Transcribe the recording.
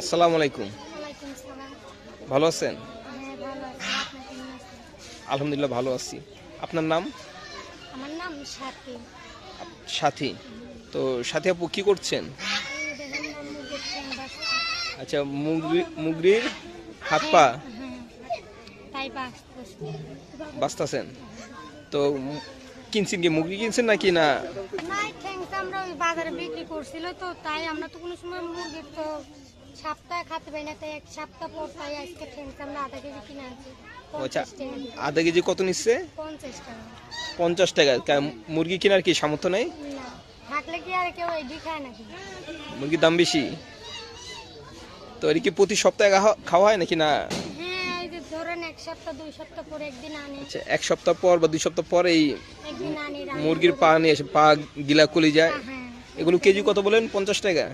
আসসালামু আলাইকুম। ওয়ালাইকুম সালাম। ভালো আছেন? হ্যাঁ, ভালো আছি। আপনি কেমন আছেন? আলহামদুলিল্লাহ ভালো আছি। আপনার নাম? আমার নাম সাথী। সাথী। তো সাথী আপু কি করছেন? এই দেখেন না মুরগির ঠ্যাং বাঁচতেছে। আচ্ছা, মুগরির হাত হ্যাঁ, পা হ্যাঁ, তাই বাঁচতেছে। বাঁচতেছেন। তো কিনছেন কি, মুগরি কিনছেন নাকি না? না, এই ঠ্যাংটা আমরা ওই বাজারে বিক্রি করছিল, তো তাই আমরা তো কোনো সময় মুরগির তো সপ্তাহে খাতে পাই না, তাই এক সপ্তাহ পর তাই আজকে ঠ্যাংটা আমরা আধা কেজি কিনে আনছি। আচ্ছা, 50 টাকা দিয়ে। আধা কেজি কত নিচ্ছে? 50 টাকা। 50 টাকা। মুরগি কেনার কি সামর্থ্য নেই? না, থাকলে কি আর কেউ এই খায় নাকি? মুরগির দাম বেশি। তো এর কি প্রতি সপ্তাহে খাওয়া হয় নাকি না? হ্যাঁ, এই যে ধরেন এক সপ্তাহ 2 সপ্তাহ পরে একদিন আনি, আচ্ছা, 1 সপ্তাহ পর বা 2 সপ্তাহ পর এই একদিন আনি রান্না মুরগির করি। পা নিয়ে এসে পা গিলা কলি যায়। হ্যাঁ, এগুলো কেজি কত বলেন? 50 টাকা।